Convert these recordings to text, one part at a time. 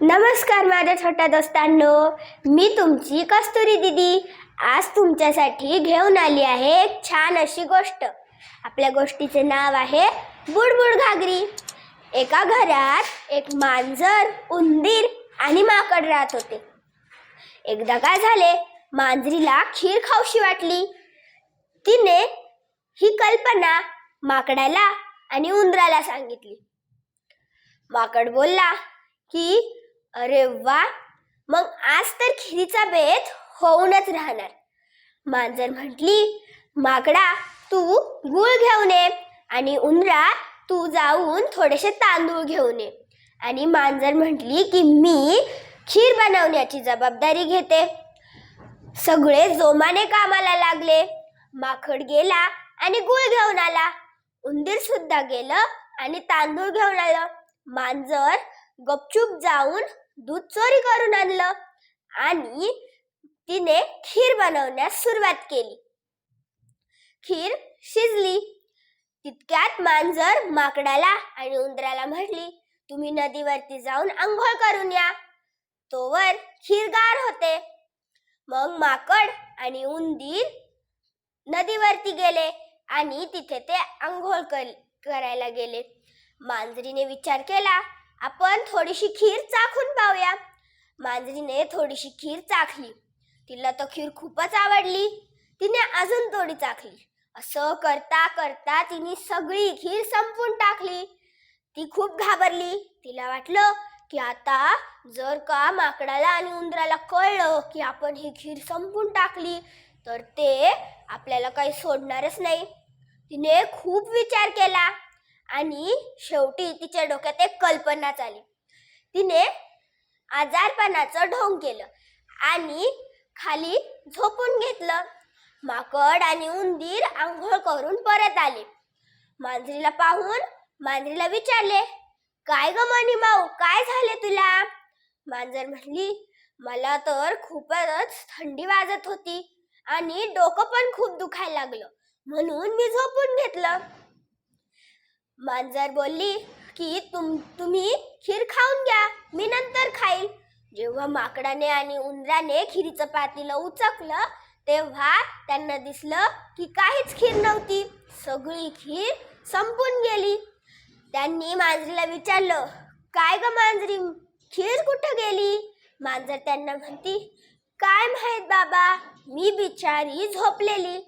नमस्कार माझ्या छोट्या दोस्तांनो, मी तुमची कस्तुरी दीदी आज तुमच्यासाठी घेऊन आली आहे एक छान अशी गोष्ट। आपल्या गोष्टीचे नाव आहे बुडबुड घागरी। एका घरात एक मांजर, उंदीर आणि माकड राहत होते। एकदा काय झाले, मांजरीला खीर खाऊशी वाटली। तिने ही कल्पना माकडाला आणि उंदराला सांगितली। माकड बोलला की अरे वा, मग आज तर खिरीचा बेत होऊनच राहणार। मांजर म्हटली, माकडा तू गूळ घेऊन ये आणि उंदरा तू जाऊन थोडेसे तांदूळ घेऊन ये। आणि मांजर म्हटली की मी खीर बनवण्याची जबाबदारी घेते। सगळे जोमाने कामाला लागले। माकड गेला आणि गूळ घेऊन आला, उंदीर सुद्धा गेलं आणि तांदूळ घेऊन आलं। मांजर गपचूप जाऊन दूध चोरी करून आणलं आणि तिने खीर बनवण्यास सुरुवात केली। खीर शिजली तितक्यात मांजर माकडाला आणि उंदराला म्हटली, तुम्ही नदीवरती जाऊन आंघोळ करून या, तोवर खीर गार होते। मग माकड आणि उंदीर नदीवरती गेले आणि तिथे ते आंघोळ करायला गेले। मांजरीने विचार केला, आपण थोडीशी खीर चाखून पाहूया। मांजरीने थोडीशी खीर चाखली, तिला तो खीर खूपच आवडली। तिने अजून थोडी चाखली। असं करता करता तिने सगळी खीर संपून टाकली। ती खूप घाबरली। तिला वाटलं की आता जर का माकडाला आणि उंदराला कळलं की आपण ही खीर संपून टाकली तर ते आपल्याला काही सोडणारच नाही। तिने खूप विचार केला आणि शेवटी तिच्या डोक्यात एक कल्पना आली। तिने आजारपणाचं ढोंग केलं आणि खाली झोपून घेतलं। माकड आणि उंदीर आंघोळ करून परत आले। मांजरीला पाहून मांजरीला विचारले, काय ग मनी माऊ, काय झाले तुला? मांजर म्हटली, मला तर खूपच थंडी वाजत होती आणि डोकं पण खूप दुखायला लागलं, म्हणून मी झोपून घेतलं। मांजर बोलली की तुम्ही खीर खाऊन घ्या, मी नंतर खाईल। जेव्हा माकडाने आणि उंदराने खिरीचं पातेलं उचकलं तेव्हा त्यांना दिसलं की काहीच खीर नव्हती, सगळी खीर संपून गेली। त्यांनी मांजरीला विचारलं, काय ग मांजरी, खीर कुठं गेली? मांजर त्यांना म्हणती, काय माहित बाबा, मी बिचारी झोपलेली,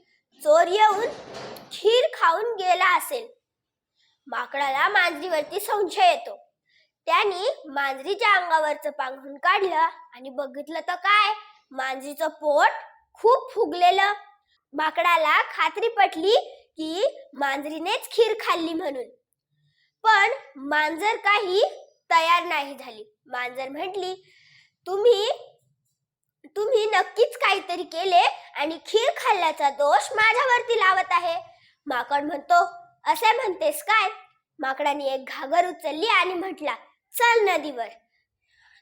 चोर येऊन खीर खाऊन गेला असेल। माकडाला मांजरीवरती संशय येतो। त्याने मांजरीच्या अंगावरचं पांघरून काढलं आणि बघितलं तर काय, मांजरीचं पोट खूप फुगलेलं। माकडाला खात्री पटली की मांजरीनेच खीर खाल्ली म्हणून, पण मांजर काही तयार नाही झाली। मांजर म्हटली, तुम्ही नक्कीच काहीतरी केले आणि खीर खाल्ल्याचा दोष माझ्यावरती लावत आहे। माकड म्हणतो, असे म्हणतेस काय? माकडाने एक घागर उचलली आणि म्हटला, चल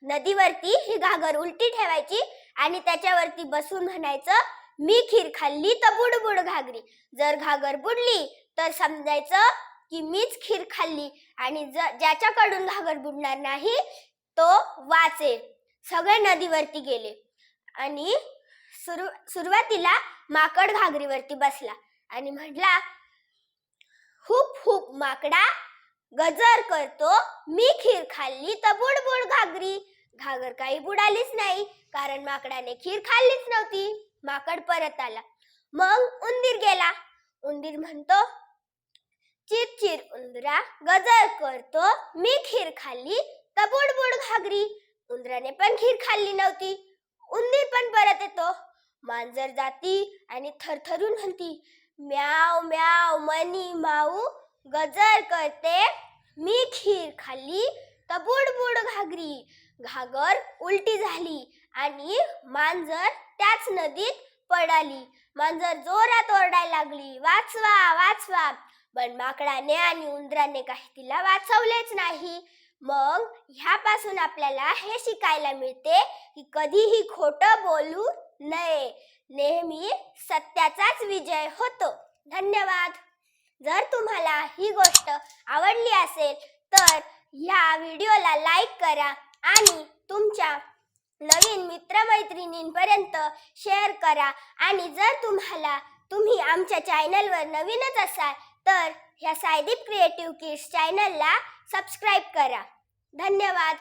नदीवरती ही घागर उलटी ठेवायची आणि त्याच्यावरती बसून म्हणायचं, मी खीर खाल्ली तर बुडबुड घागरी। जर घागर बुडली तर समजायचं की मीच खीर खाल्ली आणि ज्याच्याकडून घागर बुडणार नाही तो वाचेल। सगळे नदीवरती गेले आणि सुरुवातीला माकड घागरीवरती बसला आणि म्हटला, हुप हुप माकडा गजर करतो, मी खीर खाल्ली तर बुडबुड घागरी। घागर काही बुडालीच नाही, कारण माकडाने खीर खाल्लीच नव्हती। माकड परत आला। मग उंदीर गेला। उंदीर म्हणतो, चिर चिर उंदरा गजर करतो, मी खीर खाल्ली तर बुडबुड घागरी। उंदराने पण खीर खाल्ली नव्हती। उंदीर पण परत येतो। मांजर जाती आणि थरथरून म्हणती, म्याव म्याव मनी माऊ गजर करते, मी खीर खाल्ली तर बुडबुड घागरी। घागर उलटी झाली आणि मांजर त्याच नदीत पडाली। मांजर जोरात ओरडायला लागली, वाचवा वाचवा, पण माकडाने आणि उंदराने काही तिला वाचवलेच नाही। मग ह्यापासून आपल्याला हे शिकायला मिळते की कधीही खोटं बोलू नये, नेहमी सत्याचाच विजय होतो। धन्यवाद। जर तुम्हाला ही गोष्ट आवडली असेल तर ह्या व्हिडिओला लाईक करा आणि तुमच्या नवीन मित्रमैत्रिणींपर्यंत शेअर करा. आणि जर तुम्ही आमच्या चॅनलवर नवीनच असाल तर ह्या सायदीप क्रिएटिव्ह किड्स चॅनलला सबस्क्राईब करा. धन्यवाद.